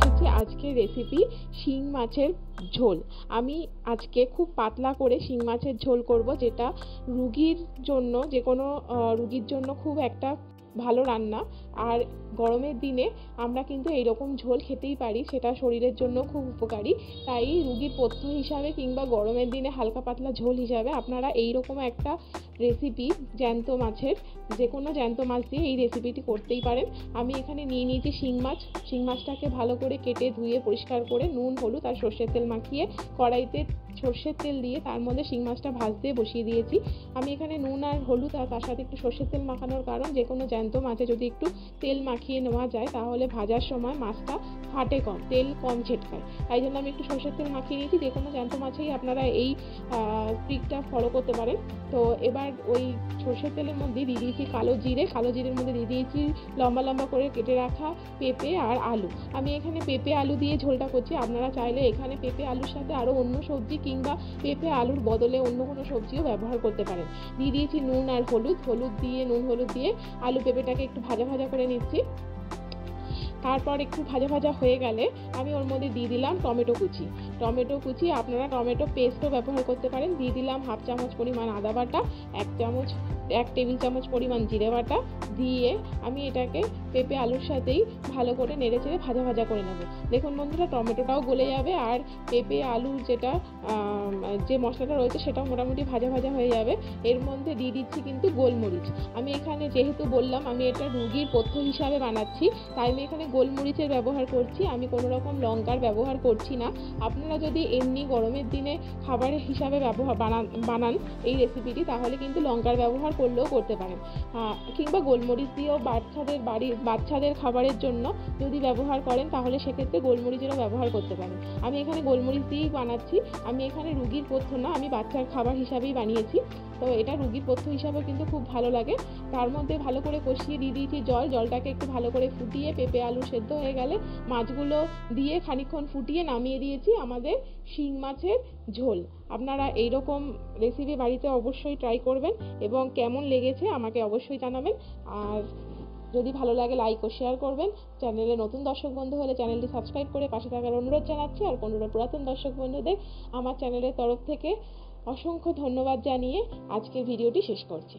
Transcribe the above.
হচ্ছে আজকের রেসিপি শিং মাছের ঝোল। আমি আজকে খুব পাতলা করে শিং মাছের ঝোল করব, যেটা রুগীর জন্য, যে কোনো রুগীর জন্য খুব একটা ভালো রান্না। আর গরমের দিনে আমরা কিন্তু এইরকম ঝোল খেতেই পারি, সেটা শরীরের জন্য খুব উপকারী। তাই রুগীর পথ্য হিসাবে কিংবা গরমের দিনে হালকা পাতলা ঝোল হিসাবে আপনারা এইরকম একটা রেসিপি জ্যান্ত মাছের, যে কোনো জ্যান্ত মাছ দিয়ে এই রেসিপিটি করতেই পারেন। আমি এখানে নিয়ে নিয়েছি শিং মাছ। শিং মাছটাকে ভালো করে কেটে ধুয়ে পরিষ্কার করে নুন হলুদ আর সর্ষের তেল মাখিয়ে কড়াইতে সর্ষের তেল দিয়ে তার মধ্যে শিং মাছটা ভাজতে বসিয়ে দিয়েছি। আমি এখানে নুন আর হলুদ আর তার সাথে একটু সর্ষের তেল মাখানোর কারণ, যে কোনো জ্যান্ত মাছে যদি একটু তেল মাখিয়ে নেওয়া যায় তাহলে ভাজার সময় মাছটা ফাটে কম, তেল কম ছেটকায়। তাই জন্য আমি একটু সর্ষের তেল মাখিয়ে নিয়েছি। যে কোনো জ্যান্ত মাছেই আপনারা এই ট্রিকটা ফলো করতে পারেন। তো এবার ওই সর্ষের তেলের মধ্যে দিয়ে দিয়েছি কালো জিরে, কালো জিরের মধ্যে দিয়ে দিয়েছি লম্বা লম্বা করে কেটে রাখা পেঁপে আর আলু। আমি এখানে পেঁপে আলু দিয়ে ঝোলটা করছি। আপনারা চাইলে এখানে পেঁপে আলুর সাথে আরও অন্য সবজি কিংবা পেঁপে আলুর বদলে অন্য কোনো সবজিও ব্যবহার করতে পারেন। দিয়ে দিয়েছি নুন আর হলুদ, নুন হলুদ দিয়ে আলু পেঁপেটাকে একটু ভাজা ভাজা করে নিচ্ছি। তারপর একটু ভাজা ভাজা হয়ে গেলে আমি ওর মধ্যে দিয়ে দিলাম টমেটো কুচি। আপনারা টমেটো পেস্টও ব্যবহার করতে পারেন। দিয়ে দিলাম হাফ চামচ পরিমাণ আদা বাটা, 1 টেবিল চামচ পরিমাণ জিরে বাটা। দিয়ে আমি এটাকে পেঁপে আলুর সাথেই ভালো করে নেড়ে চেড়ে ভাজা ভাজা করে নেব। দেখুন বন্ধুরা, টমেটোটাও গলে যাবে আর পেঁপে আলুর যে মশলাটা রয়েছে সেটাও মোটামুটি ভাজা ভাজা হয়ে যাবে। এর মধ্যে দিয়ে দিচ্ছি কিন্তু গোলমরিচ। আমি এখানে যেহেতু বললাম আমি এটা রুগীর পথ্য হিসাবে বানাচ্ছি, তাই আমি এখানে গোলমরিচের ব্যবহার করছি। আমি কোনো রকম লঙ্কার ব্যবহার করছি না। আপনারা যদি এমনি গরমের দিনে খাবার হিসাবে বানান এই রেসিপিটি, তাহলে কিন্তু লঙ্কার ব্যবহার করলেও করতে পারেন, কিংবা গোলমরিচ দিয়েও বাচ্চাদের খাবারের জন্য যদি ব্যবহার করেন তাহলে সেক্ষেত্রে গোলমরিচেরও ব্যবহার করতে পারেন। আমি এখানে গোলমরিচ দিয়েই বানাচ্ছি। আমি এখানে রুগীর পথ্য না, আমি বাচ্চার খাবার হিসাবেই বানিয়েছি। তো এটা রুগীর পথ্য হিসাবে কিন্তু খুব ভালো লাগে। তার মধ্যে ভালো করে কষিয়ে দিয়ে দিয়েছি জলটাকে একটু ভালো করে ফুটিয়ে পেঁপে আলু সেদ্ধ হয়ে গেলে মাছগুলো দিয়ে খানিকক্ষণ ফুটিয়ে নামিয়ে দিয়েছি আমাদের শিং মাছের ঝোল। আপনারা এইরকম রেসিপি বাড়িতে অবশ্যই ট্রাই করবেন এবং কেমন লেগেছে আমাকে অবশ্যই জানাবেন। আর যদি ভালো লাগে লাইক ও শেয়ার করবেন। চ্যানেলে নতুন দর্শক বন্ধু হলে চ্যানেলটি সাবস্ক্রাইব করে পাশে থাকার অনুরোধ জানাচ্ছি। আর কোনো পুরাতন দর্শক বন্ধুদের আমার চ্যানেলের তরফ থেকে অসংখ্য ধন্যবাদ জানিয়ে আজকের ভিডিওটি শেষ করছি।